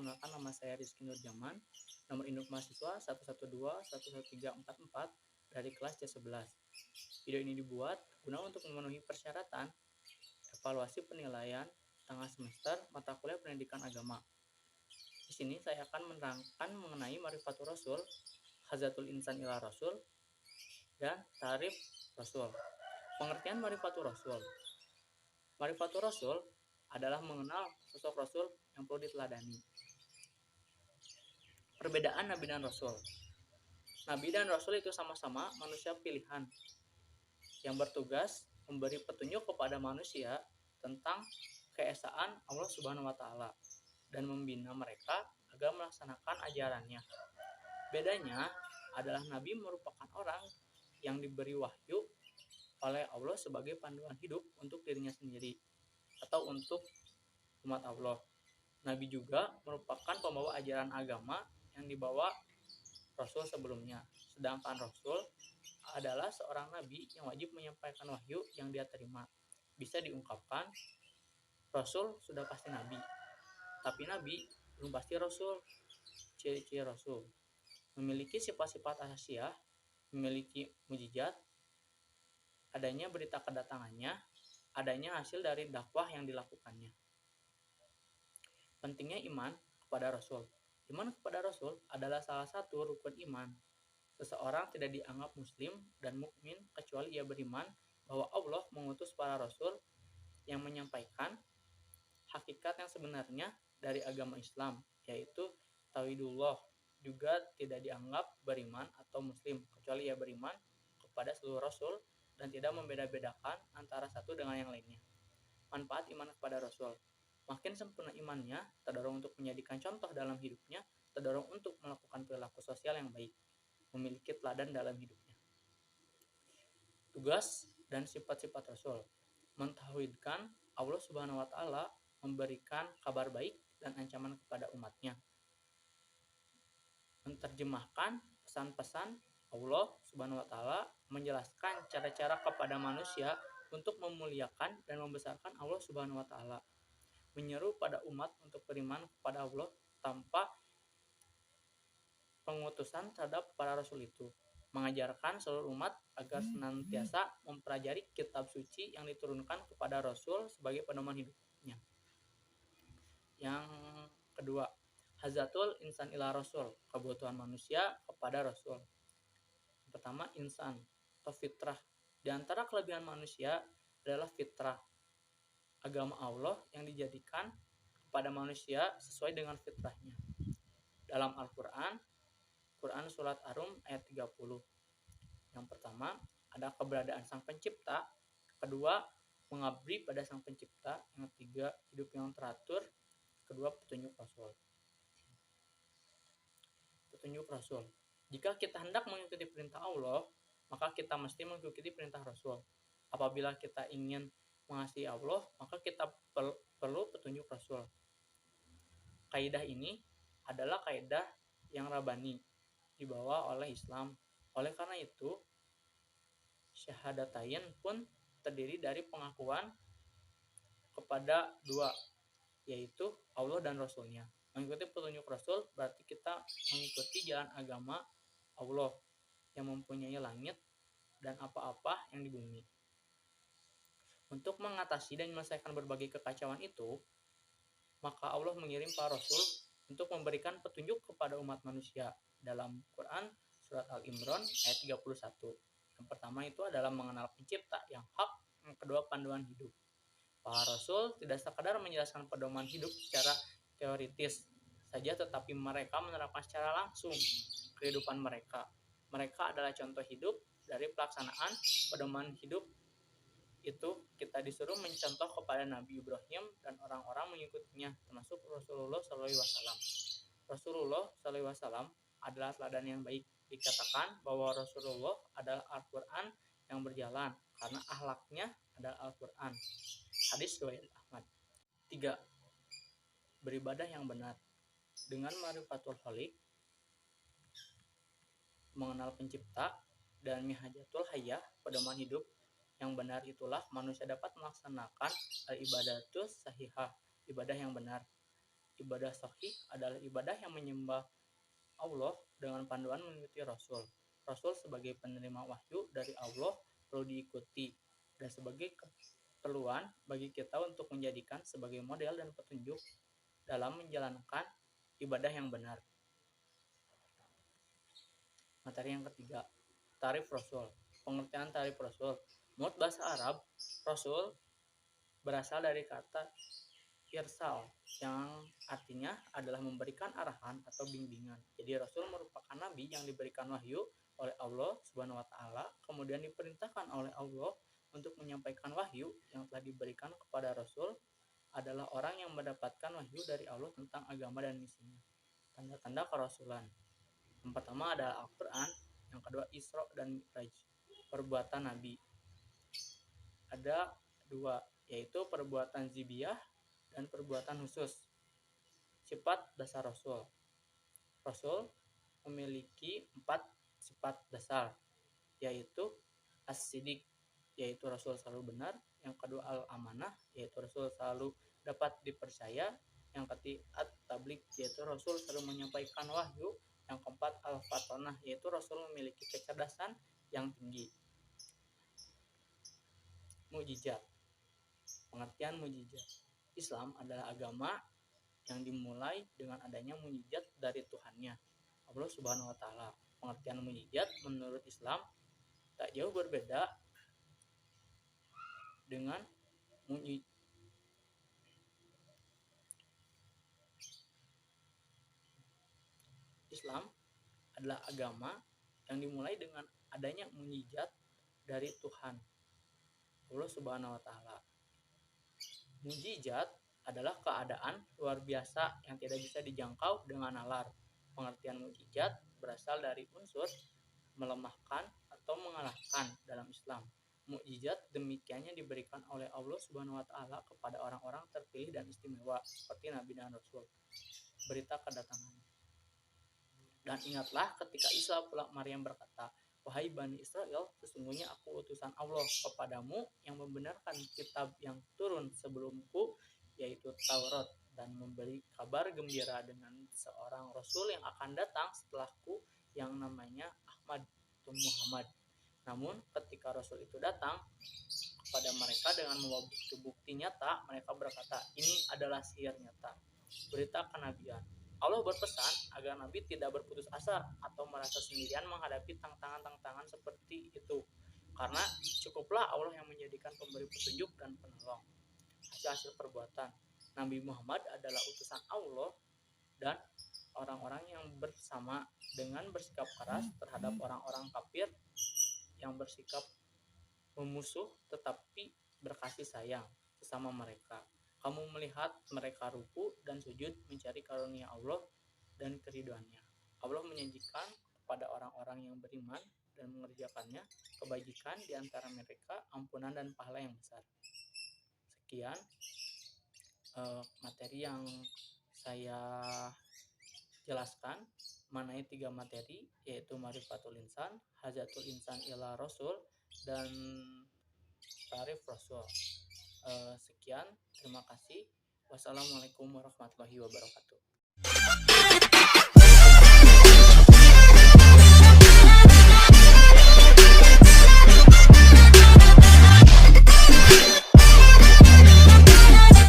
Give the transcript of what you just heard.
perkenalkan, nama saya Rizky Nurjaman, nomor induk mahasiswa 112 11344 dari kelas C11. Video ini dibuat guna untuk memenuhi persyaratan evaluasi penilaian tengah semester mata kuliah pendidikan agama. Di sini saya akan menerangkan mengenai Ma'rifatur Rasul, Hazatul Insan ila Rasul, dan Tarif Rasul. Pengertian Ma'rifatur Rasul. Ma'rifatur Rasul adalah mengenal sosok Rasul yang perlu diteladani. Perbedaan Nabi dan Rasul. Nabi dan Rasul itu sama-sama manusia pilihan yang bertugas memberi petunjuk kepada manusia tentang keesaan Allah Subhanahu wa Ta'ala dan membina mereka agar melaksanakan ajarannya. Bedanya adalah Nabi merupakan orang yang diberi wahyu oleh Allah sebagai panduan hidup untuk dirinya sendiri atau untuk umat Allah. Nabi juga merupakan pembawa ajaran agama yang dibawa Rasul sebelumnya. Sedangkan Rasul adalah seorang nabi yang wajib menyampaikan wahyu yang dia terima. Bisa diungkapkan, Rasul sudah pasti nabi, tapi nabi belum pasti Rasul. Ciri-ciri Rasul: memiliki sifat-sifat asasiyah, memiliki mukjizat, adanya berita kedatangannya, adanya hasil dari dakwah yang dilakukannya. Pentingnya iman kepada Rasul. Iman kepada Rasul adalah salah satu rukun iman. Seseorang tidak dianggap muslim dan mukmin kecuali ia beriman bahwa Allah mengutus para rasul yang menyampaikan hakikat yang sebenarnya dari agama Islam, yaitu tauhidullah. Juga tidak dianggap beriman atau muslim kecuali ia beriman kepada seluruh rasul dan tidak membeda-bedakan antara satu dengan yang lainnya. Manfaat iman kepada Rasul. Makin sempurna imannya, terdorong untuk menjadikan contoh dalam hidupnya, terdorong untuk melakukan perilaku sosial yang baik, memiliki teladan dalam hidupnya. Tugas dan sifat-sifat Rasul. Mentauhidkan Allah Subhanahu wa Ta'ala, memberikan kabar baik dan ancaman kepada umatnya. Menerjemahkan pesan-pesan Allah Subhanahu wa Ta'ala, menjelaskan cara-cara kepada manusia untuk memuliakan dan membesarkan Allah Subhanahu wa Ta'ala, menyeru pada umat untuk beriman kepada Allah tanpa pengutusan terhadap para rasul itu, mengajarkan seluruh umat agar senantiasa mempelajari kitab suci yang diturunkan kepada Rasul sebagai pedoman hidupnya. Yang kedua, Hazatul Insan ila Rasul, kebutuhan manusia kepada Rasul. Yang pertama, insan atau fitrah. Di antara kelebihan manusia adalah fitrah, agama Allah yang dijadikan kepada manusia sesuai dengan fitrahnya. Dalam Al-Quran, Quran Surat Ar-Rum ayat 30. Yang pertama, ada keberadaan Sang Pencipta. Kedua, mengabdi pada Sang Pencipta. Yang ketiga, hidup yang teratur. Kedua, petunjuk Rasul. Petunjuk Rasul. Jika kita hendak mengikuti perintah Allah, maka kita mesti mengikuti perintah Rasul. Apabila kita ingin mengasihi Allah, maka kita perlu petunjuk Rasul. Kaidah ini adalah kaidah yang rabbani, dibawa oleh Islam. Oleh karena itu, syahadatain pun terdiri dari pengakuan kepada dua, yaitu Allah dan Rasulnya. Mengikuti petunjuk Rasul berarti kita mengikuti jalan agama Allah yang mempunyai langit dan apa-apa yang di bumi. Untuk mengatasi dan menyelesaikan berbagai kekacauan itu, maka Allah mengirim para Rasul untuk memberikan petunjuk kepada umat manusia. Dalam Quran Surat Al-Imran ayat 31. Yang pertama itu adalah mengenal pencipta yang hak, yang kedua panduan hidup. Para Rasul tidak sekadar menjelaskan pedoman hidup secara teoritis saja, tetapi mereka menerapkan secara langsung kehidupan mereka. Mereka adalah contoh hidup dari pelaksanaan pedoman hidup itu. Kita disuruh mencontoh kepada Nabi Ibrahim dan orang-orang mengikutinya, termasuk Rasulullah SAW. Rasulullah SAW adalah teladan yang baik. Dikatakan bahwa Rasulullah adalah Al-Quran yang berjalan karena akhlaknya adalah Al-Quran. Hadis riwayat Ahmad. 3. Beribadah yang benar. Dengan Ma'rifatul Khaliq, mengenal pencipta, dan Mihajatul Hayah, pedoman hidup yang benar, itulah manusia dapat melaksanakan al-ibadatus sahihah, ibadah yang benar. Ibadah sahih adalah ibadah yang menyembah Allah dengan panduan mengikuti Rasul. Rasul sebagai penerima wahyu dari Allah perlu diikuti dan sebagai keperluan bagi kita untuk menjadikan sebagai model dan petunjuk dalam menjalankan ibadah yang benar. Materi yang ketiga, tarif Rasul. Pengertian tarif Rasul. Menurut bahasa Arab, Rasul berasal dari kata irsal yang artinya adalah memberikan arahan atau bimbingan. Jadi Rasul merupakan nabi yang diberikan wahyu oleh Allah Subhanahu wa taala, kemudian diperintahkan oleh Allah untuk menyampaikan wahyu yang telah diberikan kepada Rasul adalah orang yang mendapatkan wahyu dari Allah tentang agama dan misinya. Tanda-tanda kerasulan. Yang pertama adalah Al-Qur'an, yang kedua Isra dan Mi'raj. Perbuatan nabi. Ada dua, yaitu perbuatan zibiyah dan perbuatan khusus. Sifat dasar Rasul. Rasul memiliki 4 sifat dasar, yaitu as-sidik, yaitu Rasul selalu benar. Yang kedua al-amanah, yaitu Rasul selalu dapat dipercaya. Yang ketiga at-tabligh, yaitu Rasul selalu menyampaikan wahyu. Yang keempat al-fatonah, yaitu Rasul memiliki kecerdasan yang tinggi. Mukjizat. Pengertian mukjizat. Islam adalah agama yang dimulai dengan adanya mukjizat dari Tuhannya, Allah Subhanahu wa taala. Pengertian mukjizat menurut Islam tak jauh berbeda dengan Islam adalah agama yang dimulai dengan adanya mukjizat dari Tuhan, Allah Subhanahu wa taala. Mukjizat adalah keadaan luar biasa yang tidak bisa dijangkau dengan nalar. Pengertian mukjizat berasal dari unsur melemahkan atau mengalahkan dalam Islam. Mukjizat demikiannya diberikan oleh Allah Subhanahu wa taala kepada orang-orang terpilih dan istimewa seperti nabi dan rasul. Berita kedatangan. Dan ingatlah ketika Isa pulang Maryam berkata, "Wahai Bani Israel, sesungguhnya aku utusan Allah kepadamu yang membenarkan kitab yang turun sebelumku, yaitu Taurat, dan memberi kabar gembira dengan seorang Rasul yang akan datang setelahku yang namanya Ahmad atau Muhammad. Namun ketika Rasul itu datang kepada mereka dengan membawa bukti-bukti nyata, mereka berkata, ini adalah sihir nyata." Berita kenabian. Allah berpesan agar Nabi tidak berputus asa atau merasa sendirian menghadapi tantangan-tantangan seperti itu, karena cukuplah Allah yang menjadikan pemberi petunjuk dan penolong. Hasil perbuatan. Nabi Muhammad adalah utusan Allah dan orang-orang yang bersama dengan bersikap keras terhadap orang-orang kafir yang bersikap memusuh tetapi berkasih sayang sesama mereka. Kamu melihat mereka ruku dan sujud mencari karunia Allah dan keriduannya. Allah menjanjikan kepada orang-orang yang beriman dan mengerjakannya kebajikan di antara mereka, ampunan dan pahala yang besar. Sekian materi yang saya jelaskan mengenai 3 materi, yaitu Marifatul Insan, Hajatul Insan ila Rasul, dan Tarif Rasul. Sekian, terima kasih. Wassalamualaikum warahmatullahi wabarakatuh.